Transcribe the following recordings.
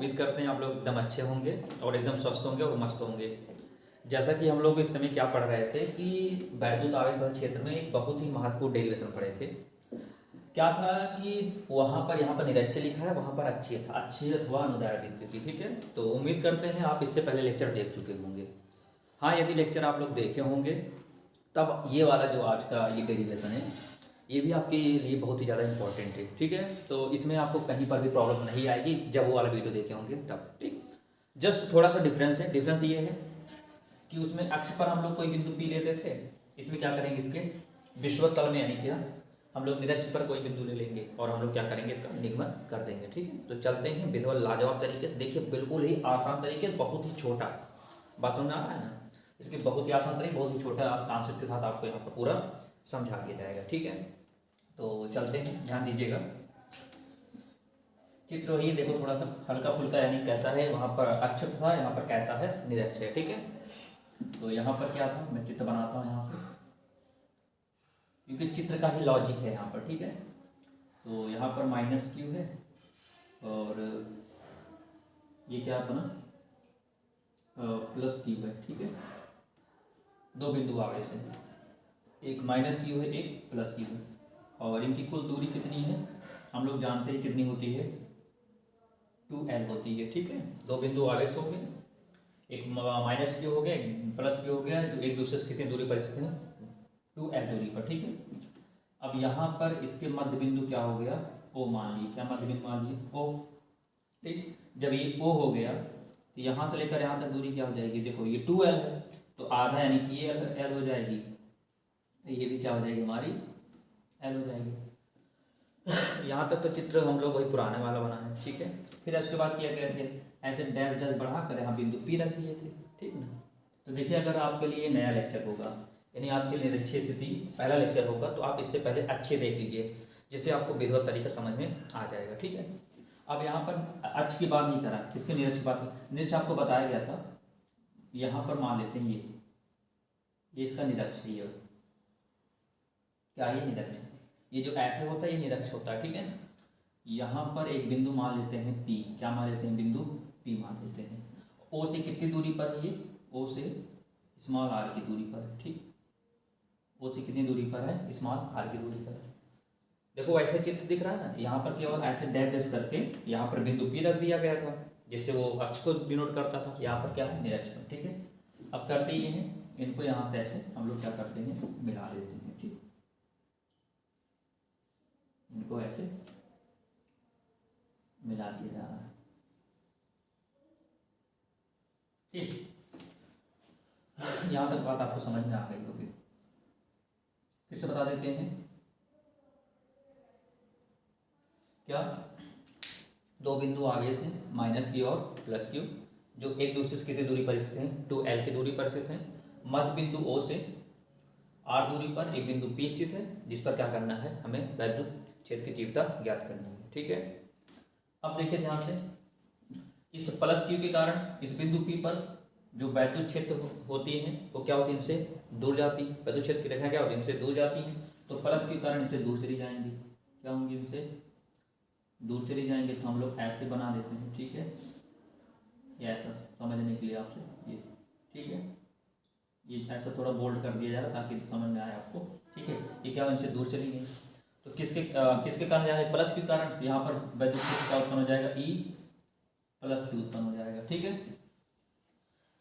उम्मीद करते हैं आप लोग एकदम अच्छे होंगे और एकदम स्वस्थ होंगे और मस्त होंगे। जैसा कि हम लोग इस समय क्या पढ़ रहे थे कि वैद्युत आवेश वाले क्षेत्र में एक बहुत ही महत्वपूर्ण डेरिवेशन पढ़े थे। क्या था कि वहाँ पर यहाँ पर निरक्षीय लिखा है, वहाँ पर अक्षीय था, अक्षीय अथवा अनुदैर्ध्य स्थिति। ठीक है, तो उम्मीद करते हैं आप इससे पहले लेक्चर देख चुके होंगे। हाँ, यदि लेक्चर आप लोग देखे होंगे तब ये वाला जो आज का ये डेरिवेशन है ये भी आपके लिए बहुत ही ज़्यादा इंपॉर्टेंट है। ठीक है, तो इसमें आपको कहीं पर भी प्रॉब्लम नहीं आएगी जब वो वाला वीडियो देखे होंगे तब। ठीक, जस्ट थोड़ा सा डिफरेंस है। डिफरेंस ये है कि उसमें अक्ष पर हम लोग कोई बिंदु पी लेते थे, इसमें क्या करेंगे, इसके विषुवत तल में यानी कि हम लोग निरक्ष पर कोई बिंदु ले लेंगे और हम लोग क्या करेंगे, इसका निगमन कर देंगे। ठीक है, तो चलते हैं विधिवत लाजवाब तरीके से। देखिए बिल्कुल ही आसान तरीके, बहुत ही छोटा, बात समझ में आ रहा है ना, इसलिए बहुत ही आसान तरीके, बहुत ही छोटा कॉन्सेप्ट के साथ आपको यहाँ पर पूरा समझा दिया जाएगा। ठीक है, तो चलते हैं, ध्यान दीजिएगा। चित्र वही देखो, थोड़ा सा हल्का फुल्का, यानी कैसा है, वहाँ पर अक्ष था, यहाँ पर कैसा है, निरक्ष है। ठीक है, तो यहाँ पर क्या था, मैं चित्र बनाता हूँ यहाँ से, क्योंकि चित्र का ही लॉजिक है यहाँ पर। ठीक है, तो यहाँ पर माइनस क्यू है और ये क्या बना, प्लस क्यू है। ठीक है, दो बिंदु आवेश है, एक माइनस क्यू है, एक प्लस क्यू है, और इनकी कुल दूरी कितनी है हम लोग जानते हैं, कितनी होती है, 2L होती है। ठीक है, दो बिंदु आवेश हो गए, एक माइनस क्यू हो गया, एक प्लस क्यू हो गया, जो एक दूसरे से कितनी दूरी पर स्थित है, 2L दूरी पर। ठीक है, अब यहाँ पर इसके मध्य बिंदु क्या हो गया, O मान ली, क्या मध्य बिंदु मान ली, O। ठीक, जब ये O हो गया तो यहाँ से लेकर यहाँ तक दूरी क्या हो जाएगी, देखो ये 2L है, तो आधा यानी कि ये L हो जाएगी, ये भी क्या हो जाएगी, हमारी L हो जाएगी। यहाँ तक तो चित्र हम लोग वही पुराने वाला बना है। ठीक है, फिर उसके बाद क्या कहते हैं, ऐसे डैश डैश बढ़ा कर यहाँ बिंदु P रख दिए थे। ठीक ना, तो देखिए अगर आपके लिए नया लेक्चर होगा, यानी आपके लिए निरक्षीय स्थिति पहला लेक्चर होगा, तो आप इससे पहले अच्छे देख लीजिए, जिससे आपको विधिवत तरीका समझ में आ जाएगा। ठीक है, अब यहाँ पर अक्ष की बात नहीं करा, किसके, निरक्ष की बात। निरक्ष आपको बताया गया था, यहाँ पर मान लेते हैं ये इसका निरक्ष है, ये क्या, ये निरक्ष, ये जो ऐसे होता है ये निरक्ष होता है। ठीक है, यहाँ पर एक बिंदु मान लेते हैं P, क्या मान लेते हैं, बिंदु P मान लेते हैं। O से कितनी दूरी पर है ये, O से स्मॉल r की दूरी पर है। ठीक, O से कितनी दूरी पर है, स्मॉल r की दूरी पर है। देखो ऐसे चित्र दिख रहा है ना, यहाँ पर क्या हुआ, ऐसे डैश डैश करके यहाँ पर बिंदु P रख दिया गया था, जिससे वो अक्ष को डिनोट करता था। यहाँ पर क्या है, निरक्ष। ठीक है, अब करते ये हैं, इनको यहाँ से ऐसे हम लोग क्या करते हैं, मिला देते हैं। ठीक, इनको ऐसे मिला दिया जा रहा है। ठीक, यहाँ तक बात आपको समझ में आ गई होगी। फिर से बता देते हैं, क्या, दो बिंदु आवेश हैं, माइनस क्यू और प्लस क्यू, जो एक दूसरे से कितनी दूरी पर स्थित हैं, 2L की दूरी पर स्थित हैं। मध्य बिंदु O से R दूरी पर एक बिंदु P स्थित है, जिस पर क्या करना है, हमें वैद्युत क्षेत्र की तीव्रता ज्ञात करनी है। ठीक है, अब देखिए ध्यान से, इस प्लस क्यू के कारण इस बिंदु P पर जो वैद्युत क्षेत्र होती है वो क्या होती है, इनसे दूर जाती है। वैद्युत क्षेत्र की रेखा क्या होती है, इनसे दूर जाती है, तो प्लस के कारण इनसे दूर चली जाएंगी, क्या होंगी, इनसे दूर चली जाएंगे। तो हम लोग ऐसे बना देते हैं। ठीक है, ये ऐसा समझने के लिए आपसे ये, ठीक है, ये ऐसा थोड़ा बोल्ड कर दिया जाए ताकि समझ में आए आपको। ठीक है, ये क्या, इनसे दूर चली गई, तो किसके कारण यानी प्लस के कारण यहाँ पर वैद्युत क्षेत्र क्या उत्पन्न हो जाएगा, E प्लस Q उत्पन्न हो जाएगा। ठीक है,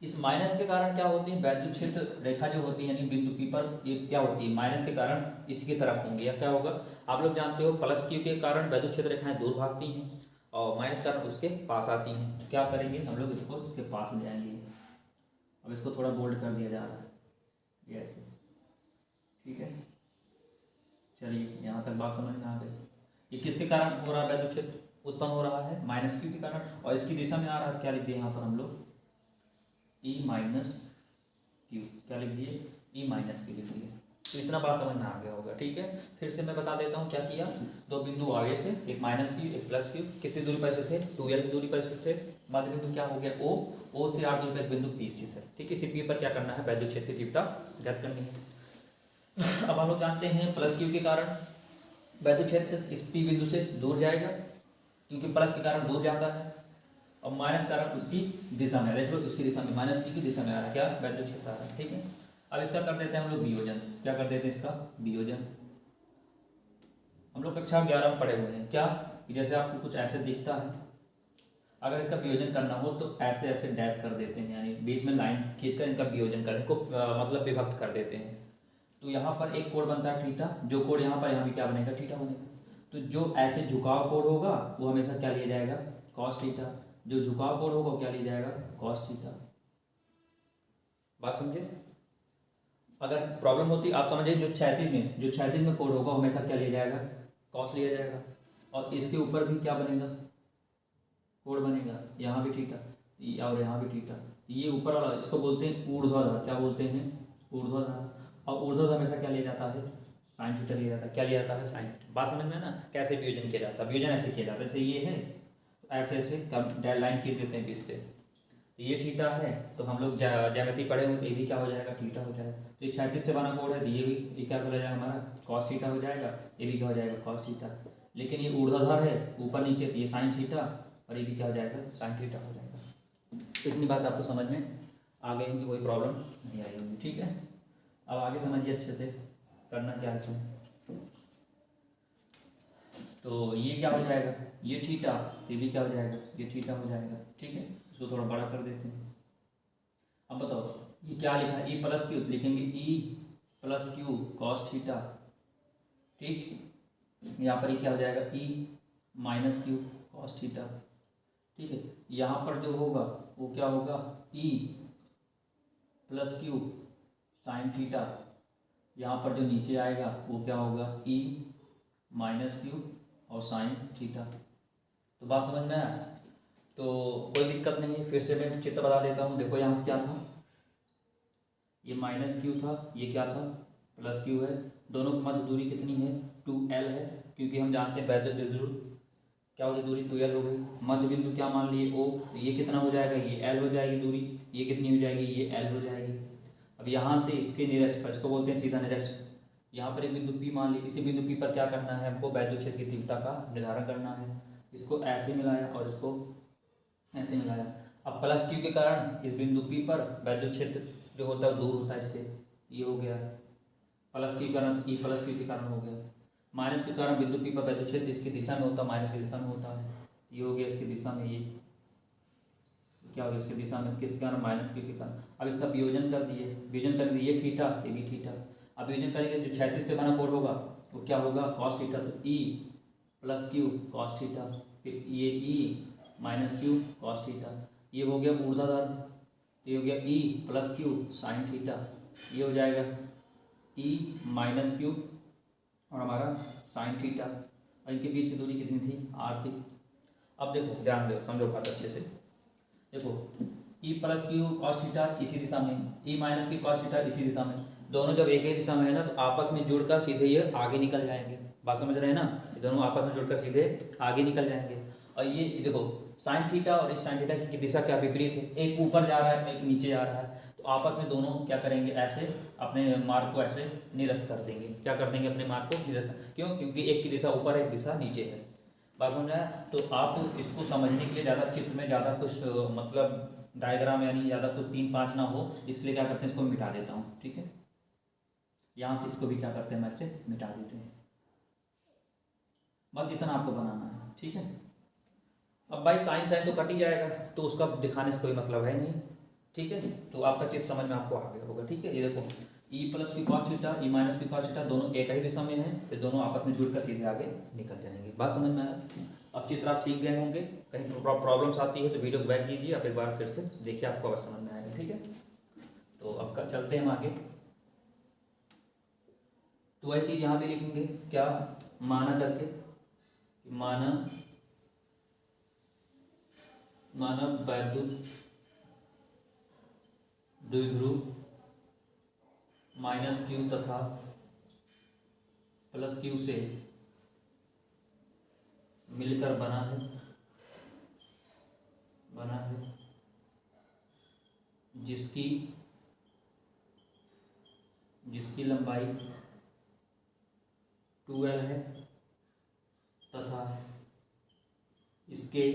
इस माइनस के कारण क्या होती है, वैद्युत क्षेत्र रेखा जो होती है यानी बिंदु P पर ये क्या होती है, माइनस के कारण इसकी तरफ होंगे, या क्या होगा, आप लोग जानते हो प्लस Q के कारण वैद्युत क्षेत्र रेखाएं दूर भागती हैं और माइनस के कारण उसके पास आती हैं। तो क्या करेंगे, हम लोग इसको इसके पास ले जाएंगे। अब इसको थोड़ा बोल्ड कर दिया जा रहा है, ये ऐसे। ठीक है, चलिए यहाँ तक बात समझ में आ गई। ये किसके कारण हो रहा है, वैद्युत क्षेत्र उत्पन्न हो रहा है, माइनस Q के कारण, और इसकी दिशा में आ रहा है, क्या लिख दिए यहाँ पर हम लोग, E माइनस Q, क्या लिख दिए, E माइनस Q लिख दिए। तो इतना बात समझ में आ गया होगा। ठीक है, फिर से मैं बता देता हूँ क्या किया, दो बिंदु आवेश है, एक माइनस Q एक प्लस Q, कितनी दूरी पर स्थित थे, 2L की दूरी पर स्थित थे। मध्य बिंदु क्या हो गया, O से R दूरी पर बिंदु P स्थित है। ठीक है, इसी P पर क्या करना है, वैद्युत क्षेत्र की तीव्रता ज्ञात करनी है। अब हम लोग जानते हैं प्लस Q के कारण वैद्युत क्षेत्र इस P बिंदु से दूर जाएगा, क्योंकि प्लस के कारण दूर जाता है, और माइनस का रंग उसकी दिशा में, देख लो उसकी दिशा में, माइनस की दिशा में आ रहा है, क्या वैद्युत क्षेत्र आ रहा है। ठीक है, अब इसका कर देते हैं हम लोग वियोजन। क्या कर देते हैं इसका वियोजन। हम लोग कक्षा 11 में पढ़े हुए हैं क्या, कि जैसे आपको कुछ ऐसे दिखता है, अगर इसका वियोजन करना हो तो ऐसे ऐसे डैश कर देते हैं, यानी बीच में लाइन खींचकर इनका वियोजन कर इनको मतलब विभक्त कर देते हैं। तो यहाँ पर एक कोण बनता है थीटा, जो कोण यहाँ पर यहाँ भी क्या बनेगा, थीटा बनेगा। तो जो ऐसे झुकाव कोण होगा वो हमेशा क्या लिया जाएगा, कॉस थीटा। जो झुकाव कोण होगा वो क्या लिया जाएगा, कॉस थीटा। बात समझे। अगर प्रॉब्लम होती आप समझिए, जो क्षैतिज में कोण होगा हमेशा क्या लिया जाएगा, कॉस लिया जाएगा। और इसके ऊपर भी क्या बनेगा, कोण बनेगा, यहाँ भी थीटा और यहाँ भी थीटा। ये ऊपर वाला इसको बोलते हैं ऊर्ध्वाधर, क्या बोलते हैं, ऊर्ध्वाधर। और ऊर्ध्वाधर हमेशा क्या लिया जाता है, साइन थीटा लिया जाता है। क्या लिया जाता है, साइन थीटा। बात समझ में ना, कैसे वियोजन किया जाता है। वियोजन ऐसे किया जाता है, जैसे ये है तो ऐसे ऐसे डेड लाइन खींच देते हैं बीच से, तो ये थीटा है। तो हम लोग ज्यामिति पढ़े हुए, तो ये भी क्या हो जाएगा, थीटा हो जाएगा। तो ये 36 से बना कोण है, तो ये क्या हो जाएगा हमारा, कॉस थीटा हो जाएगा। ये भी क्या हो जाएगा, कॉस थीटा। लेकिन ये ऊर्ध्वाधर है ऊपर नीचे, तो ये साइन थीटा, और ये भी क्या हो जाएगा, साइन थीटा हो जाएगा। इतनी बात आपको समझ में आ गई होगी, कोई प्रॉब्लम नहीं आई होगी। ठीक है, अब आगे समझिए अच्छे से करना क्या है इसमें। तो ये क्या हो जाएगा, ये थीटा, ये भी क्या हो जाएगा, ये थीटा हो जाएगा। ठीक है, इसको थोड़ा बड़ा कर देते हैं। अब बताओ ये क्या लिखा है, ई प्लस क्यू, लिखेंगे E plus Q cos theta. ठीक, यहाँ पर ये क्या हो जाएगा, E minus Q cos theta. ठीक है, यहाँ पर जो होगा वो क्या होगा, E plus Q sine theta. यहाँ पर जो नीचे आएगा वो क्या होगा, ई माइनस क्यू और साइन थीटा। तो बात समझ में आया। तो कोई दिक्कत नहीं है, फिर से मैं चित्र बता देता हूँ। देखो यहाँ से क्या था, ये माइनस क्यू था, ये क्या था, प्लस क्यू है। दोनों की मध्य दूरी कितनी है, 2l है, क्योंकि हम जानते हैं वैद्युत द्विध्रुव क्या होगी, दूरी 2l हो गई। मध्य बिंदु क्या मान लिए, O, तो ये कितना हो जाएगा, ये l हो जाएगी दूरी। ये कितनी हो जाएगी, ये l हो जाएगी। अब यहाँ से इसके निरक्ष पर, इसको बोलते हैं सीधा निरक्ष, यहाँ पर एक बिंदु P मान ली। इसी बिंदु P पर क्या करना है हमको, वैद्युत क्षेत्र की तीव्रता का निर्धारण करना है। इसको ऐसे मिलाया और इसको ऐसे मिलाया। अब प्लस क्यू के कारण इस बिंदु P पर वैद्युत क्षेत्र जो होता है दूर होता है इससे, ये हो गया प्लस क्यू के कारण, ई प्लस क्यू के कारण हो गया। माइनस के कारण बिंदु P पर वैद्युत क्षेत्र इसकी दिशा में होता है, माइनस की दिशा में होता है। ये हो गया इसकी दिशा में, ये क्या हो गया इसकी दिशा में, किसके कारण, माइनस क्यू के कारण। अब इसका वियोजन कर दिए, वियोजन कर दिए, ये थीटा, ये भी थीटा। अब वियोजन करेंगे, जो 36 से बना कोण होगा वो क्या होगा, कॉस थीटा। तो E plus Q cos theta, फिर ये E minus Q cos theta. ये हो गया ऊर्ध्वाधर, ये हो गया E plus Q sine theta. ये हो जाएगा ई माइनस क्यू और हमारा साइन थीटा। और इनके बीच की दूरी कितनी थी, r थी। अब देखो ध्यान दो, समझो बात अच्छे से। देखो E plus Q cos theta इसी दिशा में, ई माइनस की कॉस थीटा इसी दिशा में। दोनों जब एक ही दिशा में है ना, तो आपस में जुड़कर सीधे ये आगे निकल जाएंगे। बात समझ रहे हैं ना, ये दोनों आपस में जुड़कर सीधे आगे निकल जाएंगे। और ये देखो साइन थीटा और इस साइन थीटा की दिशा क्या विपरीत है, एक ऊपर जा रहा है एक नीचे जा रहा है। तो आपस में दोनों क्या करेंगे, ऐसे अपने मार्ग को ऐसे निरस्त कर देंगे। क्या कर देंगे, अपने मार्ग को निरस्त। क्यों, क्योंकि एक की दिशा ऊपर है, एक दिशा नीचे है। बात समझ आया। तो आप इसको समझने के लिए ज़्यादा चित्र में ज़्यादा कुछ मतलब डायग्राम यानी ज़्यादा कुछ 3-5 ना हो, इसलिए क्या करते हैं, इसको मिटा देता हूँ। ठीक है, यहाँ से इसको भी क्या करते हैं, मैं से मिटा देते हैं। बस इतना आपको बनाना है। ठीक है, अब भाई साइन साइन तो कट ही जाएगा, तो उसका दिखाने से कोई मतलब है नहीं। ठीक है, तो आपका चित्र समझ में आपको आ गया होगा। ठीक है, ये देखो ई प्लस की कॉस थीटा, ई माइनस की कॉस थीटा, दोनों एक ही दिशा में है, तो दोनों आपस में जुड़कर सीधे आगे निकल जाएंगे। बात समझ में आया। अब चित्र आप सीख गए होंगे, कहीं प्रॉब्लम्स आती है तो वीडियो को बैक कीजिए, आप एक बार फिर से देखिए, आपको अवश्य समझ में आएगा। ठीक है, तो अब चलते हैं हम आगे। तो वही चीज़ यहाँ भी लिखेंगे, क्या, माना करके, माना वैद्युत द्विध्रुव माइनस क्यू तथा प्लस क्यू से मिलकर बना है जिसकी लंबाई 2l है तथा इसके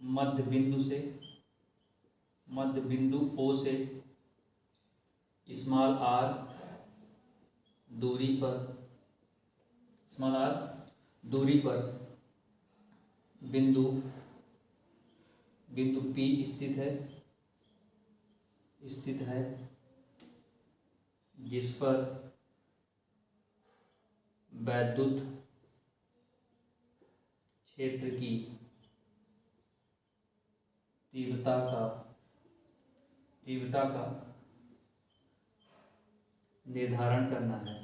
मध्य बिंदु ओ से स्मॉल आर दूरी पर बिंदु P स्थित है जिस पर वैद्युत क्षेत्र की तीव्रता का निर्धारण करना है।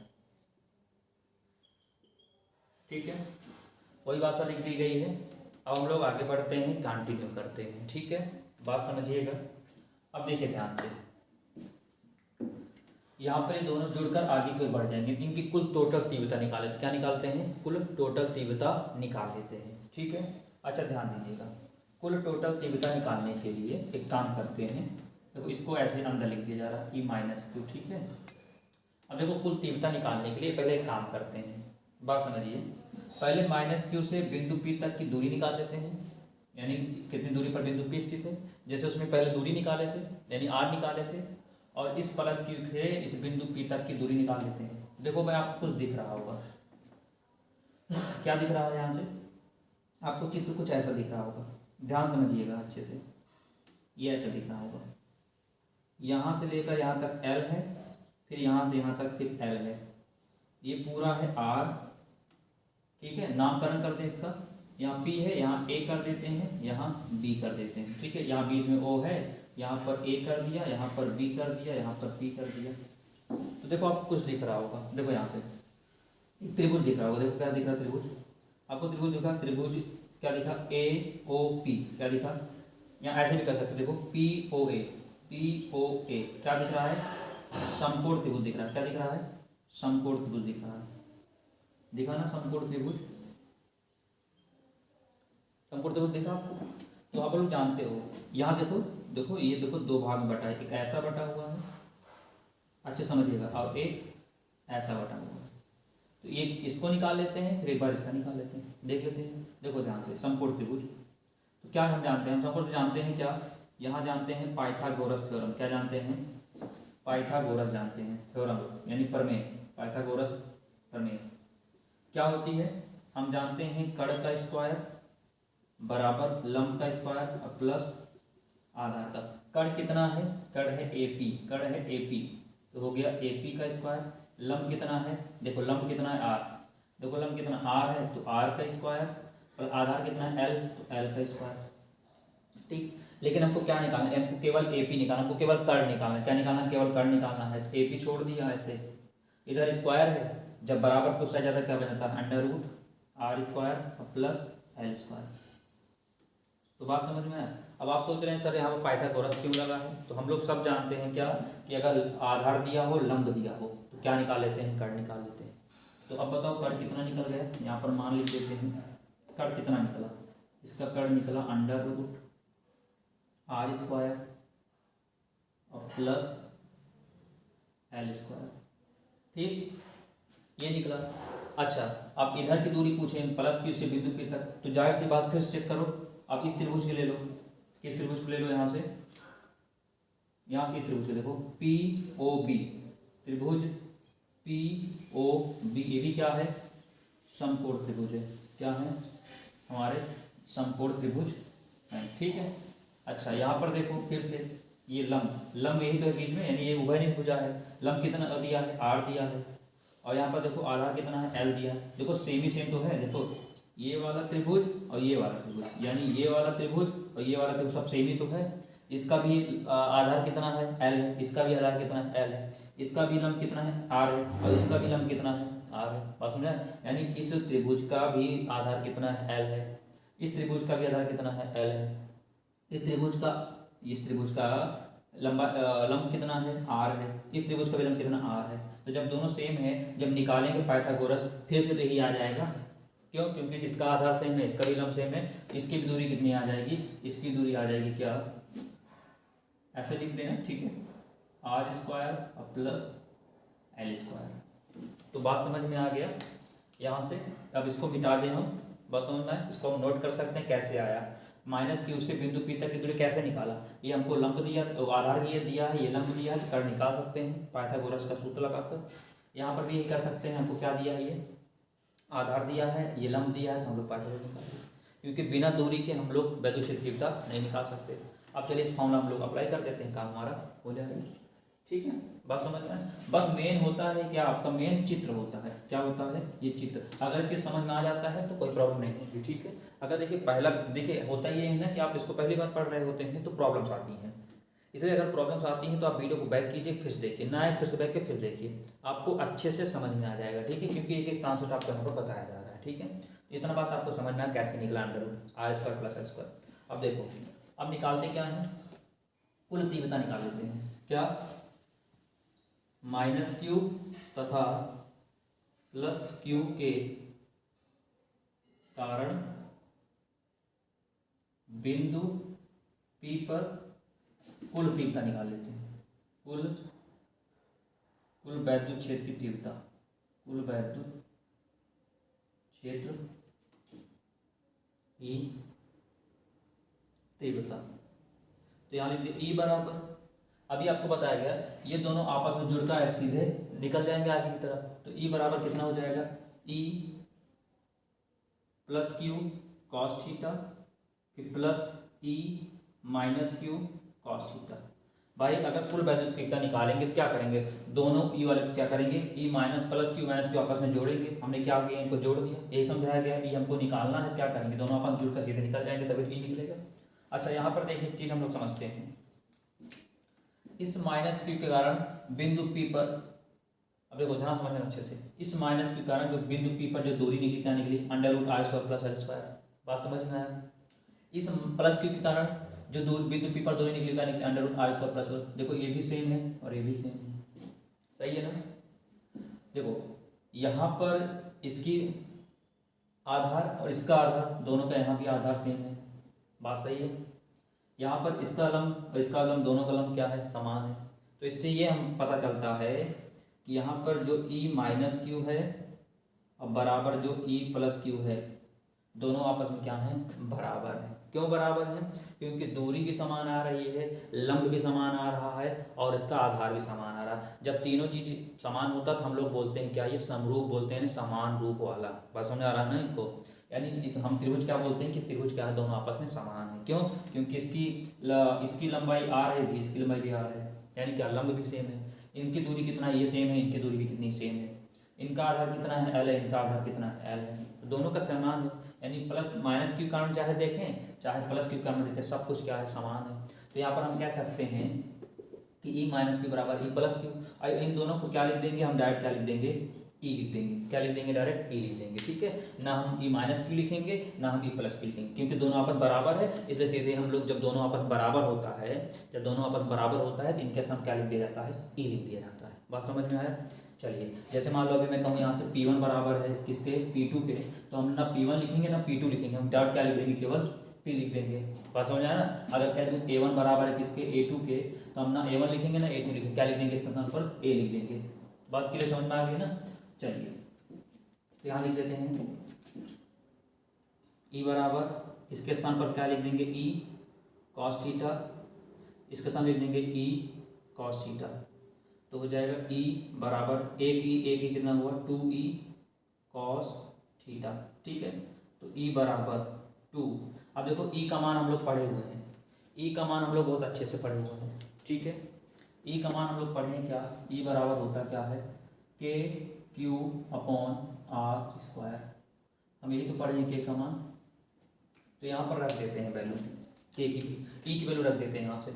ठीक है, वही भाषा लिख दी गई है। अब हम लोग आगे बढ़ते हैं, कंटिन्यू करते हैं। ठीक है, बात समझिएगा। अब देखिए ध्यान से, यहाँ पर ये दोनों जुड़कर आगे की ओर बढ़ जाएंगे। इनकी कुल टोटल तीव्रता निकाल लेते। क्या निकालते हैं? कुल टोटल तीव्रता निकाल लेते हैं। ठीक है, अच्छा ध्यान दीजिएगा। कुल टोटल तीव्रता निकालने के लिए एक काम करते हैं। देखो इसको ऐसे अंदर लिख दिया जा रहा है E-Q। ठीक है, अब देखो कुल तीव्रता निकालने के लिए पहले एक काम करते हैं, बात समझिए। पहले -Q से बिंदु P तक की दूरी निकाल लेते हैं, यानी कितनी दूरी पर बिंदु P स्थित है। जैसे उसमें पहले दूरी निकाले थे, यानी R निकाले थे, और इस +Q से इस बिंदु P तक की दूरी निकाल लेते हैं। देखो भाई आपको कुछ दिख रहा होगा, क्या दिख रहा है? यहाँ से आपको चित्र कुछ ऐसा दिख रहा होगा, ध्यान समझिएगा अच्छे से। ये ऐसा दिख रहा होगा, यहाँ से लेकर यहाँ तक L है, फिर यहाँ से यहाँ तक फिर L है। ये पूरा है R। ठीक है, नामकरण करते हैं इसका। यहाँ P है, यहाँ A कर देते हैं, यहाँ B कर देते हैं। ठीक है, यहाँ बीच में O है, यहाँ पर A कर दिया, यहाँ पर B कर दिया, यहाँ पर P कर दिया। तो देखो आपको कुछ दिख रहा होगा। देखो यहाँ से त्रिभुज दिख रहा होगा। देखो क्या दिख रहा है? त्रिभुज। आपको त्रिभुज दिखा। त्रिभुज क्या दिखा? AOP। क्या दिखा? यहाँ ऐसे भी कर सकते। देखो POA क्या दिख रहा है? समकोण त्रिभुज दिख रहा है। क्या दिख रहा है? समकोण त्रिभुज दिख रहा है। दिखा ना समकोण त्रिभुज? समकोण त्रिभुज देखा आपको? तो आप लोग जानते हो, यहाँ देखो ये देखो दो भाग में बटा है। एक ऐसा बटा हुआ है, अच्छे समझिएगा, और एक ऐसा बटा हुआ है। तो ये इसको निकाल लेते हैं, फिर एक बार इसका निकाल लेते हैं, देख लेते हैं। देखो ध्यान से, समकोण त्रिभुज तो क्या हम जानते हैं? हम समकोण जानते हैं क्या? यहाँ जानते हैं पाइथागोरस थ्योरम। क्या जानते हैं? पाइथागोरस जानते हैं, थ्योरम यानी प्रमेय। पाइथागोरस प्रमेय क्या होती है? हम जानते हैं कर्ण का स्क्वायर बराबर लंब का स्क्वायर और प्लस आधार का। कर्ण कितना है? कर्ण है AP, तो हो गया AP का स्क्वायर। लंब कितना है? देखो लंब कितना है? R। देखो लंब कितना R है, तो R का स्क्वायर, और आधार कितना है? L, तो L का स्क्वायर। ठीक, लेकिन हमको क्या निकालना है? हमको केवल AP निकालना, हमको केवल कर्ण निकालना है। क्या निकालना है? केवल कर्ण निकालना है। तो AP छोड़ दिया ऐसे, इधर स्क्वायर है, जब बराबर कुछ ज़्यादा क्या बन जाता है? √R² और प्लस L²। तो बात समझ में है? अब आप सोच रहे हैं सर यहाँ पर पाइथागोरस क्यों लगा है? तो हम लोग सब जानते हैं क्या, कि अगर आधार दिया हो, लंब दिया हो, तो क्या निकाल लेते हैं? कर्ण निकाल लेते हैं। तो अब बताओ कर्ण कितना निकल गया? यहाँ पर मान लिख देते हैं, कर्ण कितना निकला? इसका कर्ण निकला √R² और प्लस L²। ठीक, ये निकला। अच्छा, अब इधर की दूरी पूछें +Q से बिंदु P तक, तो जाहिर सी बात फिर से चेक करो। अब इस त्रिभुज के ले लो, किस त्रिभुज को ले लो? यहाँ से त्रिभुज को देखो, POB त्रिभुज POB। ये भी क्या है? समकोण त्रिभुज है। क्या है? हमारे समकोण त्रिभुज है। ठीक है, अच्छा यहाँ पर देखो फिर से, ये लंब यही तो है बीच में, यानी ये उभयनिष्ठ भुजा है। लंब कितना दिया है? R दिया है, और यहाँ पर देखो आधार कितना है? L दिया है। देखो सेम ही सेम तो है। देखो ये वाला त्रिभुज और ये वाला त्रिभुज, यानी ये वाला त्रिभुज और ये वाला त्रिभुज सब सेम ही तो है। इसका भी आधार कितना है? L है। इसका भी आधार कितना है? L है। इसका भी लंब कितना है? R है, और इसका भी लंब कितना है? R है। बात समझा? यानी इस त्रिभुज का भी आधार कितना है? L है। इस त्रिभुज का भी आधार कितना है? L है। इस त्रिभुज का लंब कितना है? R है। इस त्रिभुज का भी लंब कितना? R है। तो जब दोनों सेम है, जब निकालेंगे पाइथागोरस, फिर से तो यही आ जाएगा। क्यों? क्योंकि इसका आधार सेम है, इसका भी लंब सेम है। इसकी भी दूरी कितनी आ जाएगी? इसकी दूरी आ जाएगी क्या? ऐसे लिख देना। ठीक है, R² और प्लस L²। तो बात समझ में आ गया यहाँ से। अब इसको मिटा दें हम, बात समझ में आए? इसको हम नोट कर सकते हैं कैसे आया। माइनस क्यू से बिंदु पी तक की दूरी कैसे निकाला, ये हमको लंब दिया, आधार ये दिया है, ये लंब दिया है, कर निकाल सकते हैं पाइथागोरस का सूत्र लगाकर। यहाँ पर भी ये कर सकते हैं, हमको क्या दिया है, ये आधार दिया है, ये लंब दिया है, तो हम लोग पाइथागोरस निकाल सकते हैं, क्योंकि बिना दूरी के हम लोग वैद्युत तीव्रता नहीं निकाल सकते। अब चलिए इस फॉर्मूला हम लोग अप्लाई कर देते हैं, काम हमारा हो जाएगा। ठीक है, बात समझ में आए? बस मेन होता है क्या, आपका मेन चित्र होता है, क्या होता है, ये चित्र। अगर चीज़ समझ में आ जाता है तो कोई प्रॉब्लम नहीं होगी। ठीक है, अगर देखिए पहला देखिए होता ये है ना कि आप इसको पहली बार पढ़ रहे होते हैं तो प्रॉब्लम्स आती हैं, इसलिए अगर प्रॉब्लम्स आती हैं तो आप वीडियो को बैक कीजिए, फिर से देखिए, ना आए फिर से बैक के फिर देखिए, आपको अच्छे से समझ में आ जाएगा। ठीक है, क्योंकि एक एक कॉन्सेप्ट आपको यहाँ पर बताया जा रहा है। ठीक है, इतना बात आपको समझ में कैसे निकला under R square plus L square. अब देखो, अब निकालते क्या है, कुल तीव्रता निकाल लेते हैं। क्या, माइनस क्यू तथा प्लस क्यू के कारण बिंदु पी पर कुल तीव्रता निकाल लेते हैं। कुल वैद्युत क्षेत्र की तीव्रता, कुल वैद्युत क्षेत्र की तीव्रता, तो यहाँ लिख दिया ई बराबर, अभी आपको बताया गया ये दोनों आपस में जुड़कर है, सीधे निकल जाएंगे आगे की तरफ, तो ई बराबर कितना हो जाएगा, E plus Q cos theta, फिर plus E minus Q cos theta. भाई अगर कुल वैद्युत तीव्रता निकालेंगे तो क्या करेंगे, दोनों ई वाले को क्या करेंगे, e minus plus q minus q आपस में जोड़ेंगे। हमने क्या किया, इनको जोड़ दिया, यही समझाया गया। ई हमको निकालना है, क्या करेंगे, दोनों आपस में जुड़कर सीधे निकल जाएंगे, तभी ई निकलेगा। अच्छा, यहाँ पर देखिए एक चीज हम लोग समझते हैं, इस माइनस क्यू के कारण बिंदु पी पर, अब देखो ध्यान समझना अच्छे से, इस माइनस के कारण जो बिंदु पी पर जो दूरी निकली, क्या निकली, under root R square plus L square. बात समझ में आया? इस प्लस क्यू के कारण जो दूर बिंदु पी पर दूरी निकली, क्या निकली, under root R square plus, देखो ये भी सेम है और ये भी सेम है, सही है ना। देखो यहाँ पर इसकी आधार और इसका आधार, दोनों का यहाँ भी आधार सेम है, बात सही है। यहाँ पर इसका लंब और इसका लंब, दोनों का लंब क्या है, समान है। तो इससे ये हम पता चलता है कि यहाँ पर जो ई माइनस क्यू है और बराबर जो ई प्लस क्यू है, दोनों आपस में क्या है, बराबर है। क्यों बराबर है, क्योंकि दूरी भी समान आ रही है, लंब भी समान आ रहा है और इसका आधार भी समान आ रहा है। जब तीनों चीज समान होता तो हम लोग बोलते हैं क्या, ये समरूप बोलते हैं, समान रूप वाला। बस समझ आ रहा है ना इनको, यानी हम त्रिभुज क्या बोलते हैं कि त्रिभुज क्या है, दोनों आपस में समान है। क्यों, क्योंकि इसकी लंबाई आर है भी, इसकी लंबाई भी आर है, यानी क्या लंब भी सेम है। इनकी दूरी कितना, ये सेम है, इनकी दूरी भी कितनी सेम है। इनका आधार कितना है, एल है, इनका आधार कितना है, एल है, तो दोनों का समान है। यानी प्लस माइनस क्यू कारण चाहे देखें चाहे प्लस क्यू कारण देखें, सब कुछ क्या है, समान है। तो यहाँ पर हम कह सकते हैं कि ई माइनस क्यू बराबर ई प्लस क्यू। इन दोनों को क्या लिख देंगे, हम डायरेक्ट क्या लिख देंगे, ई लिख देंगे। क्या लिख देंगे, डायरेक्ट ई लिख देंगे। ठीक है, ना हम ई माइनस क्यू लिखेंगे ना हम ई प्लस क्यू लिखेंगे, क्योंकि दोनों आपस बराबर है, इसलिए सीधे हम लोग, जब दोनों आपस बराबर होता है, जब दोनों आपस बराबर होता है तो इनके साथ क्या लिख दिया जाता है, ई लिख दिया जाता है। बात समझ में आया? चलिए, जैसे मान लो अभी मैं कहूँ यहाँ से P1 बराबर है किसके, P2 के, तो हम ना P1 लिखेंगे ना P2 लिखेंगे, हम डायरेक्ट क्या लिख देंगे, केवल P लिख देंगे। बात समझ आया ना। अगर कह दूँ A1 बराबर है किसके, A2 के, तो हम ना A1 लिखेंगे ना A2 लिखेंगे, क्या लिख देंगे, इसके स्थान पर A लिख देंगे। बात क्लियर समझ में आ गई ना। चलिए, तो यहाँ लिख देते हैं E बराबर, इसके स्थान पर क्या लिख देंगे, E cos थीटा, इसके स्थान लिख देंगे E cos थीटा, तो हो जाएगा E बराबर एक ई कितना हुआ, 2E cos थीटा। ठीक है, तो E बराबर 2। अब देखो E का मान हम लोग पढ़े हुए हैं, E का मान हम लोग बहुत अच्छे से पढ़े हुए हैं। ठीक है, E का मान हम लोग पढ़े हैं क्या, E बराबर होता क्या है, के क्यू अपॉन आर स्क्वायर। हम यही तो पढ़े हैं K का मान, तो यहाँ पर रख देते हैं वैल्यू K की, E की वैल्यू रख देते हैं यहाँ से,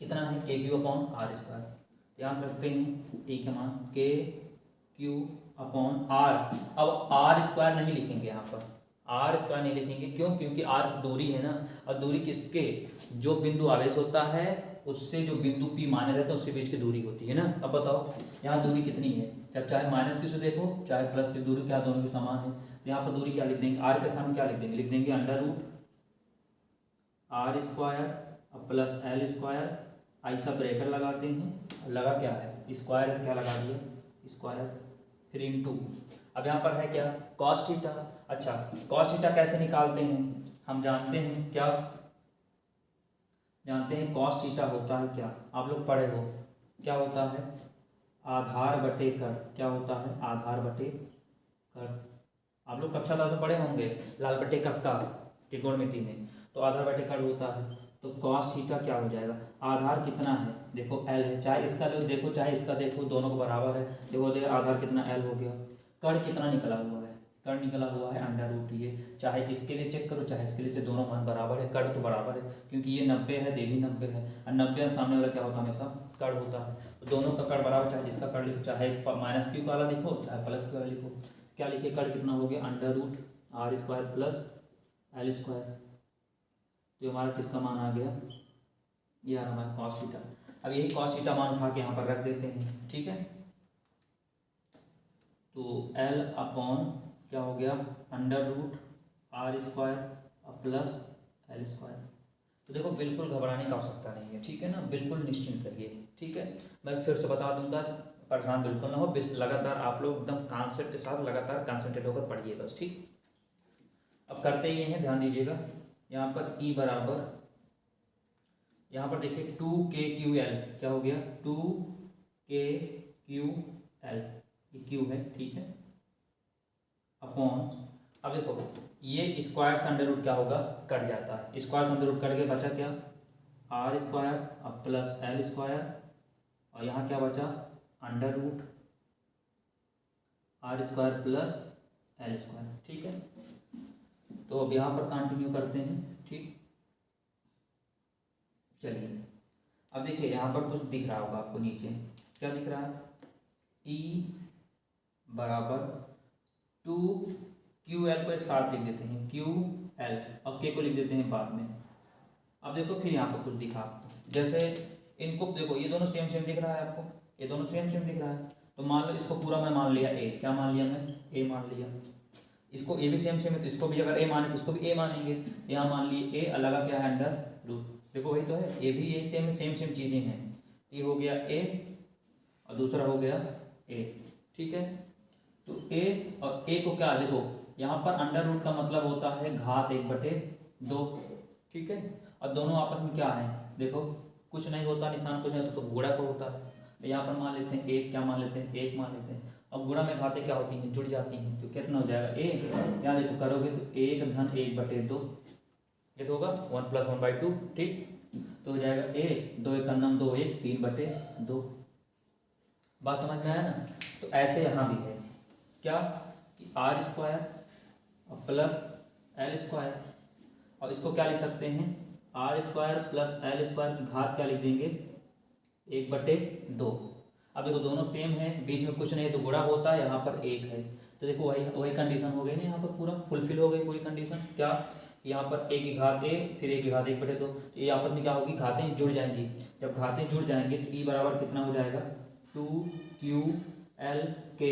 कितना है, के क्यू अपॉन आर स्क्वायर। यहाँ से रखते हैं E का मान के क्यू अपॉन आर। अब आर स्क्वायर नहीं लिखेंगे, यहाँ पर आर स्क्वायर नहीं लिखेंगे, क्यों, क्योंकि आर दूरी है ना, और दूरी किसके, जो बिंदु आवेश होता है उससे जो बिंदु P माने रहते हैं उसके बीच की दूरी होती है ना। अब बताओ यहाँ दूरी कितनी है, जब चाहे माइनस की से देखो चाहे प्लस की, दूरी क्या दोनों की समान है। तो यहाँ पर दूरी क्या लिख देंगे, आर के स्थान में क्या लिख देंगे, लिख देंगे under root R square plus L square, ऐसा ब्रेकर लगाते हैं, लगा क्या है, स्क्वायर क्या लगा दिया, स्क्वायर, फिर इनटू, अब यहाँ पर है क्या, cos थीटा। अच्छा, cos थीटा कैसे निकालते हैं, हम जानते हैं क्या, जानते हैं कॉस थीटा होता है क्या, आप लोग पढ़े हो क्या होता है, आधार बटे कण। क्या होता है, आधार बटे कण। आप लोग कक्षा 10 में पढ़े होंगे लाल बटे कक्का त्रिकोणमिति में, तो आधार बटे कण होता है। तो कॉस थीटा क्या हो जाएगा, आधार कितना है, देखो एल है, चाहे इसका देखो चाहे इसका देखो, दोनों को बराबर है। देखो आधार कितना एल हो गया, कण कितना निकला हुआ है, कण निकला हुआ है अंडर रूट ये, चाहे इसके लिए चेक करो चाहे इसके लिए चेक, दोनों मान बराबर है, कण तो बराबर है क्योंकि ये 90 है ये भी 90 है, और 90 सामने वाला क्या होता है हमेशा कण होता है। तो दोनों का कण बराबर, चाहे जिसका कण लिखो, चाहे माइनस क्यू वाला लिखो चाहे प्लस क्यू वाला लिखो। क्या लिखे, कण कितना हो गया under root R square plus L square. तो हमारा किसका मान आ गया, ये आ हमारा कॉस थीटा। अब यही कॉस थीटा मान उठा के यहाँ पर रख देते हैं, ठीक है। तो एल अपॉन क्या हो गया under root R square plus L square. तो देखो बिल्कुल घबराने की आवश्यकता नहीं है, ठीक है ना, बिल्कुल निश्चिंत रहिए, ठीक है। मैं फिर से बता दूंगा, परेशान बिल्कुल ना हो, लगातार आप लोग एकदम कॉन्सेप्ट के साथ लगातार कंसंट्रेट होकर पढ़िए बस, ठीक। अब करते ये हैं, ध्यान दीजिएगा, यहाँ पर ई बराबर, यहाँ पर देखिए 2k/q/l क्या हो गया 2k/q/l, ये क्यू है, ठीक है, अपॉन, अब देखो ये स्क्वायर से अंडर रूट क्या होगा कट जाता है, स्क्वायर से अंडर रूट कट के बचा क्या आर स्क्वायर अब प्लस एल स्क्वायर, और यहाँ क्या बचा under root R square plus L square, ठीक है। तो अब यहाँ पर कंटिन्यू करते हैं, ठीक। चलिए अब देखिए यहाँ पर कुछ दिख रहा होगा आपको नीचे, क्या दिख रहा है, ई बराबर 2ql को एक साथ लिख देते हैं ql, और k को लिख देते हैं बाद में। अब देखो फिर यहाँ पर कुछ दिखा, जैसे इनको देखो ये दोनों सेम सेम दिख रहा है आपको, ये दोनों सेम सेम दिख रहा है, तो मान लो इसको पूरा मैं मान लिया ए, क्या मान लिया मैं ए मान लिया, इसको ए भी सेम सेम है तो इसको भी अगर ए माने तो इसको भी ए मानेंगे, यहाँ मान लिए ए अलग क्या है अंडर रूट, देखो वही तो है, ए भी ए सेम सेम चीज़ें हैं, ये हो गया ए और दूसरा हो गया ए, ठीक है। तो ए और ए को क्या देखो यहाँ पर अंडर रूट का मतलब होता है घात 1/2, ठीक है, और दोनों आपस में क्या है देखो कुछ नहीं होता, निशान कुछ नहीं होता तो गुणा को होता है, तो यहाँ पर मान लेते हैं एक, क्या मान लेते हैं एक मान लेते हैं, और गुणा में घातें क्या होती हैं जुड़ जाती हैं, तो कितना हो जाएगा ए, यहाँ देखो करोगे तो 1/2, ये तो होगा 1 + 1/2, ठीक, तो हो जाएगा ए 2 × 2 1 3/2, बात समझ में आया ना। तो ऐसे यहाँ भी है क्या कि R square plus L square, और इसको क्या लिख सकते हैं R square plus L square की घात क्या लिख देंगे 1/2। अब देखो दोनों सेम है, बीच में कुछ नहीं है तो गुणा होता है, यहाँ पर एक है, तो देखो वही कंडीशन हो गई ना, यहाँ पर पूरा फुलफिल हो गई पूरी कंडीशन, क्या यहाँ पर एक की घात ए फिर एक की घात 1/2, तो ये आपस में क्या होगी घातें जुड़ जाएंगी, जब घातें जुड़ जाएंगे तो ई बराबर कितना हो जाएगा 2ql k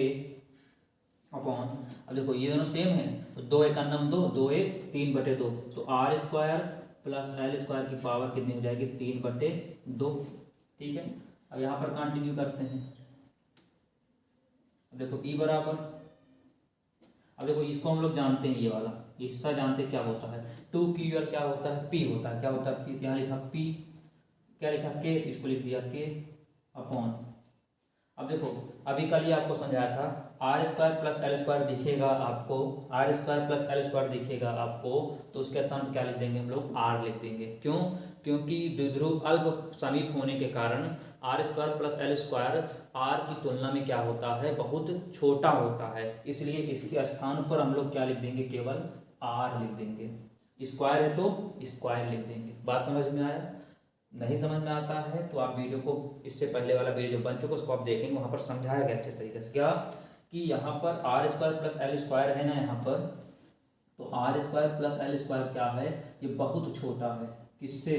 अपॉन, अब देखो ये दोनों सेम है तो 2 × 2 2 1 3/2, तो R square plus L square की पावर कितनी हो जाएगी 3/2, ठीक है। अब यहाँ पर कंटिन्यू करते हैं, अब देखो ई बराबर, अब देखो इसको हम लोग जानते हैं, ये वाला हिस्सा जानते हैं क्या होता है 2ql क्या होता है p होता है, क्या होता है p, यहाँ लिखा p, क्या लिखा k, इसको लिख दिया k अपॉन। अब देखो अभी कल ही आपको समझाया था R square plus L square दिखेगा आपको, R square plus L square दिखेगा आपको, तो उसके स्थान पर क्या लिख देंगे हम लोग आर लिख देंगे, क्यों, क्योंकि द्विध्रुव अल्प समीप होने के कारण R square plus L square R की तुलना में क्या होता है बहुत छोटा होता है, इसलिए इसके स्थान पर हम लोग क्या लिख देंगे केवल आर लिख देंगे, स्क्वायर है तो स्क्वायर लिख देंगे। बात समझ में आया, नहीं समझ में आता है तो आप वीडियो को, इससे पहले वाला वीडियो जो बन चुका उसको आप देखेंगे, वहाँ पर समझाया गया अच्छे तरीके से, क्या कि यहाँ पर R square plus L square है ना, यहाँ पर तो R square plus L square क्या है ये बहुत छोटा है, किससे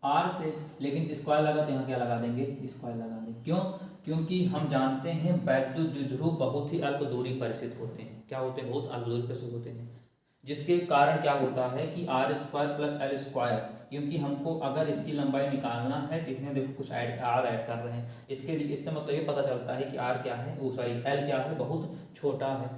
आर से, लेकिन स्क्वायर लगा तो यहाँ क्या लगा देंगे स्क्वायर लगा देंगे, क्यों, क्योंकि हम जानते हैं वैद्युत द्विध्रुव बहुत ही अल्प दूरी पर स्थित होते हैं, क्या होते हैं बहुत अल्प दूरी पर स्थित होते हैं, जिसके कारण क्या होता है कि R square plus L square, क्योंकि हमको अगर इसकी लंबाई निकालना है तो इसमें देखो कुछ आर ऐड कर रहे हैं, इसके लिए इससे मतलब ये पता चलता है कि आर क्या है वो सॉरी एल क्या है बहुत छोटा है,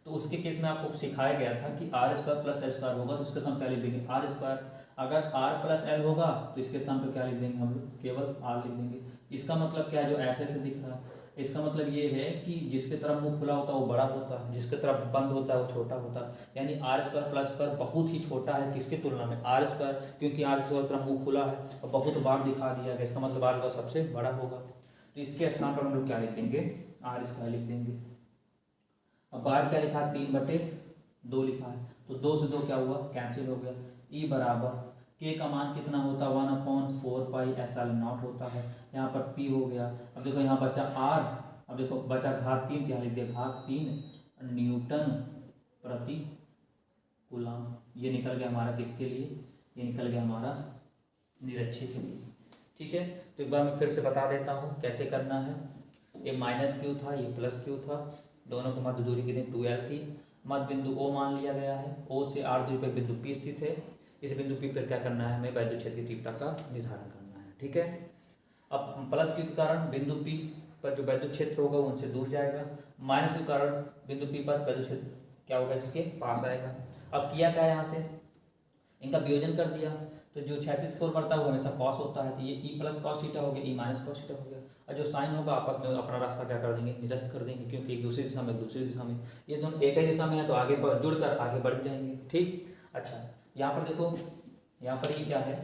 तो उसके केस में आपको सिखाया गया था कि R square plus L square होगा तो उसके स्थान क्या लिख देंगे आर स्क्वायर। अगर आर प्लस एल होगा तो इसके स्थान पर क्या लिख देंगे हम लोग, केवल आर लिख देंगे। इसका मतलब क्या है, जो ऐसे ऐसे दिख रहा है इसका मतलब ये है कि जिसके तरफ मुंह खुला होता है वो बड़ा होता है, जिसके तरफ बंद होता है वो छोटा होता है। यानी आर स्क्वायर प्लस स्क्वायर बहुत ही छोटा है किसकी तुलना में, आर स्क्वायर, क्योंकि आर स्क्वायर तरफ मुंह खुला है और बहुत बार दिखा दिया गया, इसका मतलब आर स्क्वायर सबसे बड़ा होगा। तो इसके स्थान पर हम लोग क्या लिख देंगे, आर स्क्वायर लिख देंगे। अब बार क्या लिखा है, 3/2 लिखा है, तो 2 से 2 क्या हुआ, कैंसिल हो गया। ई बराबर के का मान कितना होता है, 1/4πε0 होता है। यहाँ पर पी हो गया। अब देखो यहाँ बचा आर, अब देखो बचा घात 3, क्या लिख दिया, घात 3 न्यूटन प्रति कूलम। ये निकल गया हमारा किसके लिए, ये निकल गया हमारा निरक्षी के लिए। ठीक है, तो एक बार मैं फिर से बता देता हूँ कैसे करना है। ये -q था, ये +q था, दोनों की मध्य दूरी कितनी 2l थी। मध्य बिंदु O मान लिया गया है, O से r दूरी पर बिंदु P स्थित है। इस बिंदु P पर क्या करना है, हमें वैद्युत क्षेत्र की तीव्रता का निर्धारण करना है। ठीक है, अब +q के कारण बिंदु P पर जो वैद्युत क्षेत्र होगा वो उनसे दूर जाएगा, -q के कारण बिंदु P पर वैद्युत क्षेत्र क्या होगा, इसके पास आएगा। अब किया क्या, यहाँ से इनका वियोजन कर दिया, तो जो क्षैतिज कोण बढ़ता है वो हमेशा कॉस होता है, तो ये ई प्लस कॉस थीटा हो गया, ई माइनस कॉस थीटा हो गया। और जो साइन होगा आपस में अपना रास्ता क्या कर देंगे, निरस्त कर देंगे, क्योंकि एक दूसरी दिशा में दूसरी दिशा में, ये दोनों एक ही दिशा में है तो आगे जुड़कर आगे बढ़ जाएंगे। ठीक, अच्छा यहाँ पर देखो, यहाँ पर ये क्या है,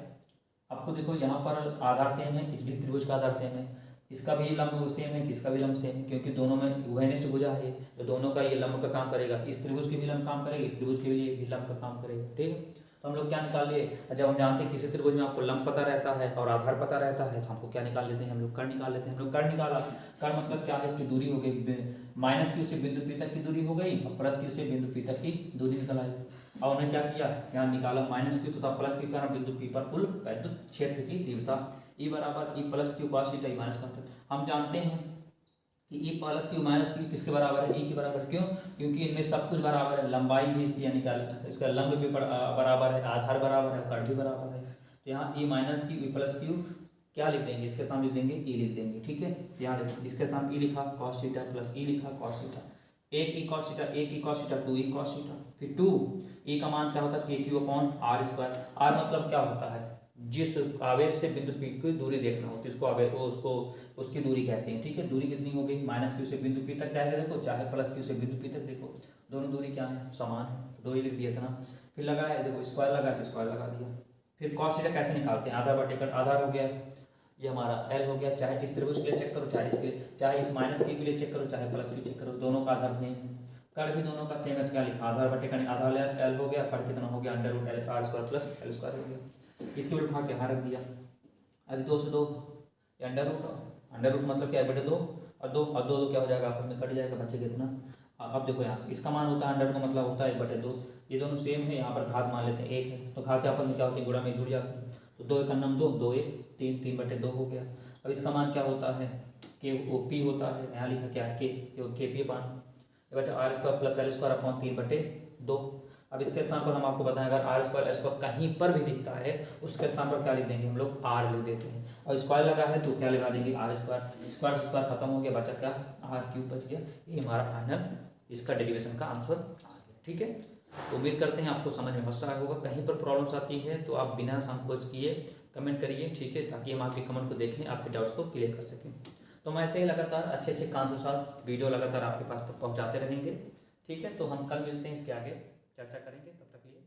आपको देखो यहाँ पर आधार सेम है, इस भी त्रिभुज का आधार सेम है, इसका भी लंब सेम है, किसका भी लंब सेम है, क्योंकि दोनों में उभयनिष्ठ भुजा है, तो दोनों का ये लंब का काम करेगा, इस त्रिभुज के भी लंब काम करेगा, इस त्रिभुज के लिए भी लंब का काम करेगा। ठीक है, तो हम लोग क्या निकाल लिए, जब हम जानते हैं किसी त्रिभुज में आपको लंब पता रहता है और आधार पता रहता है, तो हमको क्या निकाल लेते हैं, हम लोग कर्ण निकाल लेते हैं। हम लोग कर्ण निकाला, कर्ण मतलब क्या है, इसकी दूरी हो गई -q से बिंदु P तक की दूरी हो गई और +q से बिंदु P तक की दूरी निकल आई। अब हमने क्या किया, यहाँ निकाला -q तथा +q के कारण बिंदु P पर कुल वैद्युत क्षेत्र की तीव्रता, E बराबर E + q cos theta E minus cos. हम जानते हैं कि E + q - q किसके बराबर है, E के बराबर। क्यों, क्योंकि इनमें सब कुछ बराबर है, लंबाई भी इसकी यानी इसका लंब भी बराबर है, आधार बराबर है, कर्ण भी बराबर है। तो यहाँ E - q E + q क्या लिख देंगे, इसके स्थान लिख देंगे E लिख देंगे। ठीक है, यहाँ देखो इसके स्थान E लिखा cos थीटा + E लिखा cos theta, 1 E cos theta 1 E cos theta 2 E cos theta, फिर 2 E का मान क्या होता है, KQ/r²। r मतलब क्या होता है, जिस आवेश से बिंदु P की दूरी देखना होती है उसको आवेश उसको उसकी दूरी कहते हैं। ठीक है, दूरी कितनी हो गई, -q से बिंदु P तक जाएगा देखो, चाहे +q से बिंदु P तक देखो, दोनों दूरी क्या है, समान है, 2 ही लिख दिया था ना। फिर लगाया देखो, स्क्वायर लगा तो स्क्वायर लगा दिया। फिर cos थीटा कैसे निकालते हैं, आधार बटे कर्ण, आधार हो गया ये हमारा L हो गया, चाहे इस त्रिभुज के लिए चेक करो, चाहे इसके, चाहे इस -q के लिए चेक करो, चाहे +q के चेक करो, दोनों का आधार सेम है, कर्ण भी दोनों का सेम है। क्या लिखा, आधार बटे कर्ण, आधार L हो गया, कर्ण कितना हो गया, √L² + L² हो गया। इसके उठा के यहाँ रख दिया, अभी 2 से 2 अंडर रूट मतलब क्या है, बटे 2 और 2 और 2 क्या हो जाएगा, आपस में कट जाएगा, बचेगा इतना। अब देखो यहाँ से इसका मान होता है अंडर का मतलब होता है 1/2, ये दोनों सेम है, यहाँ पर घात मान लेते हैं 1 है, तो घात आपस में क्या होती है, गुणा में जुड़ जाती है, तो 2 × 9 2 2 1 3 3/2 हो गया। अब इसका मान क्या होता है, P होता है, यहाँ लिखा क्या है KP मान, बचा r² + L² 3/2। अब इसके स्थान पर हम आपको बताएं, अगर r² L² कहीं पर भी दिखता है उसके स्थान पर क्या लिख देंगे, हम लोग r लिख देते हैं, और स्क्वायर लगा है तो क्या लगा देंगे, r², स्क्वायर से स्क्वायर खत्म हो गया, बचा क्या, r³ बच गया। ये हमारा फाइनल इसका डेरिवेशन का आंसर आ गया। ठीक है, तो उम्मीद करते हैं आपको समझ में हंस रहा होगा। कहीं पर प्रॉब्लम्स आती है तो आप बिना संकोच किए कमेंट करिए, ठीक है, ताकि हम आपके कमेंट को देखें, आपके डाउट्स को क्लियर कर सकें। तो मैं ऐसे ही लगातार अच्छे अच्छे कांसेप्ट के साथ वीडियो लगातार आपके पास पहुंचाते रहेंगे। ठीक है, तो हम कल मिलते हैं, इसके आगे चर्चा करेंगे, तब तक के लिए।